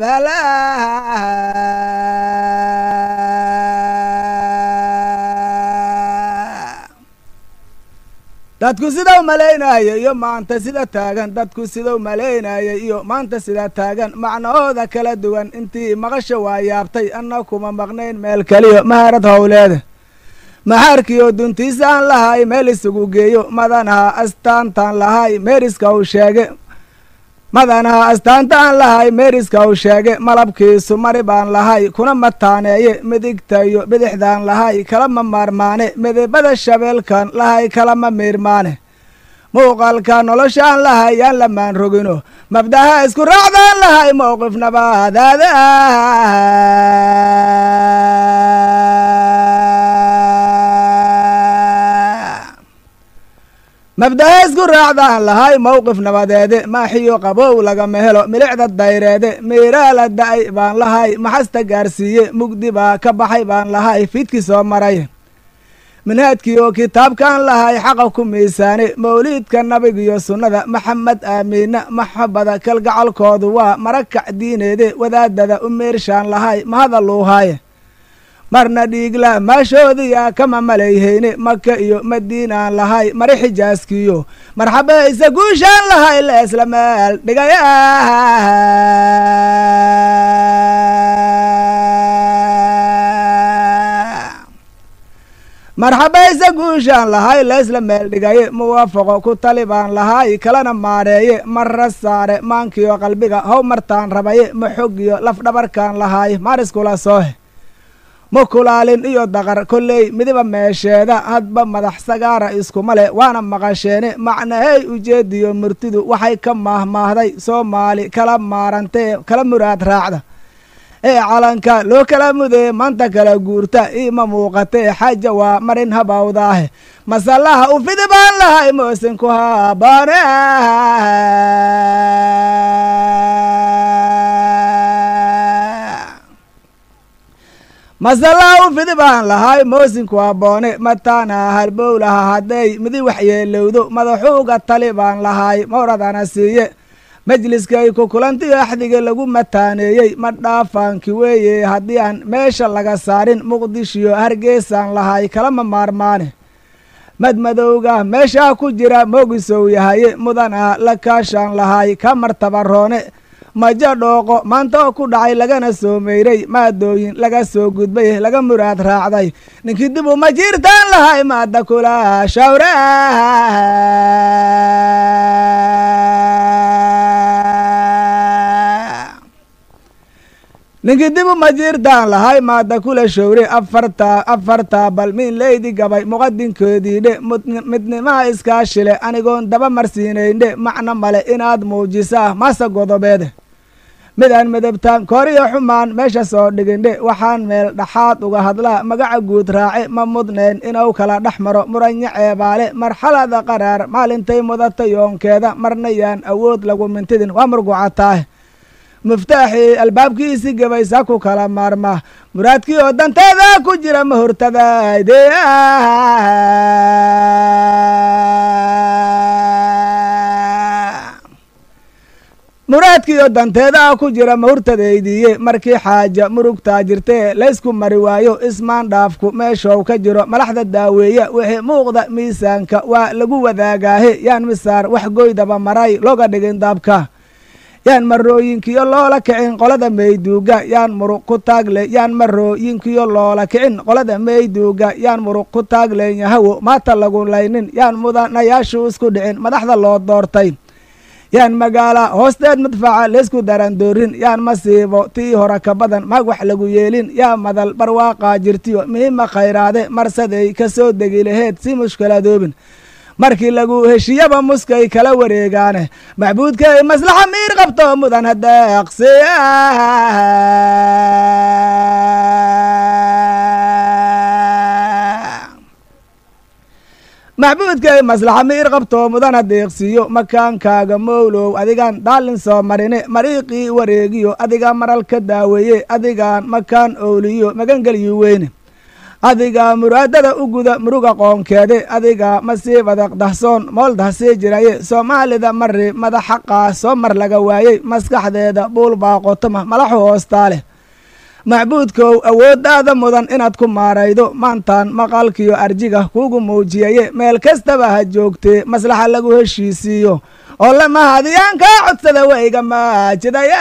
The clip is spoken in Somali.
mabala dadku sida umaleynaya iyo maanta sida taagan dadku sida umaleynaya iyo maanta sida taagan macnahooda kala duwan intii maqasha waa yaabtay anna kuma maqnayn meel kaliyo maharad howleeda maxaarkiyo duntiisa aan lahay meel isugu geeyo madanaha astaantaan lahay meeriska uu sheege madanaha astaanta aan lahay meeriska uu sheege malabkiisu mari baan lahay kuna mataaneeye midigtayo bidixdaan lahay kalama maarmaane midibada shabeelkan lahay kalama miirmaane muuqaalka noloshaan lahay yaan lamaan rogino mabdaha isku raacdaan lahay mowqif nabaadaada mabdaha isku raacdaan lahay mowqif nabadeede maaxiyo qabow lagama helo milicda dayreede miiraa la da-ay baan lahay maxasta gaarsiiye mugdi baa ka baxay baan lahay fiidkii soo maray minhaadkii oo kitaabkaan lahay xaqa ku miisaane mawliidka nabigiyo sunnada maxamed aamiina maxabada kalgacalkoodu waa marakac diineede wadaadada u meershaan lahay mahadaluuhaaye marna dhiigla maashoodiyaa kama malayhayne maka iyo madiinaan lahay mari xijaaskiyo marxaba isa guushaan lahay la isla meel dhigaya marxaba isa guushaan lahay la isla meel dhigaye muwaafaqo ku talibaan lahay kalana maareeye marra saare maankiyo qalbiga how martaan rabaye maxogiyo lafdhabarkaan lahay maariskula soohe mukulaalin iyo daqar kolley midiba meesheeda hadba madax sagaara iskumale waana maqasheene macnahey ujeediyo murtidu waxay ka maahmaahday soomaali kala maarantee kala muraad raacda ee calanka loo kala mudee maanta kala guurta iima muuqatee xaaja waa marin habawdaahe masalaha u fidi baan lahay moosin ku habaane masalaha u fidi baan lahay moosinku aboone mataana halbowlaha hadday midi waxyeelowdo madaxuuga tali baan lahay mawradana siiye majliskay ku kulantiyo axdiga lagu mataaneeyey ma dhaafaanki weeye haddii aan meesha laga saarin muqdishiyo hargeysaan lahay kalama maarmaane madmadowga meeshaa ku jira moogisow yahaye mudana la kaashaan lahay ka martabaroone majo dhooqo maanta oo ku dhacay lagana soo meyray maadooyin laga soo gudbay laga muraad raacday ninkii dib uma jiirtaan lahay maada kula shawra ninkii dib uma jiirtaan lahay maada kula shawre afarta bal min leydi gabay muqadinkeediidhe midnimaha iskaashile anigoon daba marsiinaynhe macno male inaad muujisaa mase godobeede midaan midabtaan kooriyo xumaan meesha soo dhigindhe waxaan meel dhaxaad uga hadlaa magaca guud raace ma mudnayn inuu kala dhex maro muranya ceebaale marxalada qaraar maalintay mudata yoonkeeda marna yaan awood lagu mintidin waa murgucataah muftaaxii albaabkiisi gabaysa ku kala maarmaa muraadkii oo danteeda ku jira ma hortadaade muraadkii oo danteeda ku jira ma hurtadaydiiye markii xaaja murugtaa jirtee laysku mari waayo ismaan dhaafku meeshow ka jiro malaxda daaweeya wixii muuqda miisaanka waa lagu wadaagaahe yaan misaar wax goydaba maray looga dhigin daabka yaan marooyinkiyo loola kicin qolada meyduuga yaan muruq ku taagle yaan marooyinkiyo loola kicin qolada meyduuga yaan muruq ku taagleynyahawo maata lagu laynin yaan mudanayaashu isku dhicin madaxda loo doortay yaan magaala hoosteed madfaca laysku darandoorin yaan masiibo tii hore ka badan maag wax lagu yeelin yaa madal barwaaqaa jirtiyo muhiima khayraade marsaday ka soo degi laheed si mushkiladoobin markii lagu heshiyaba muskay kala wareegaane maxbuudkay maslaxa miir qabto mudan hadeeqsiya maxbuudkay maslaxa miir qabto mudan hadeeqsiiyo makaankaaga mowlow adigaan daalin soo marine mariiqii wareegiyo adiga maral ka daaweeye adigaan makaan owliyo magangelyu weyne adiga muraadada u guda muruga qoonkeede adiga masiibada dahsoon mooldah sii jiraye soomaalida mari madaxaqaa soo mar laga waayey maskaxdeeda buul baaqotoma malaxu hoostaa leh macbuudkow awooddaada mudan inaad ku maaraydo maantaan maqalkiyo arjiga kuugu muujiyaye meel kastaba ha joogtee maslaxa lagu heshiisiiyo oo lama hadiyaan kaa codsada wayga maajidaya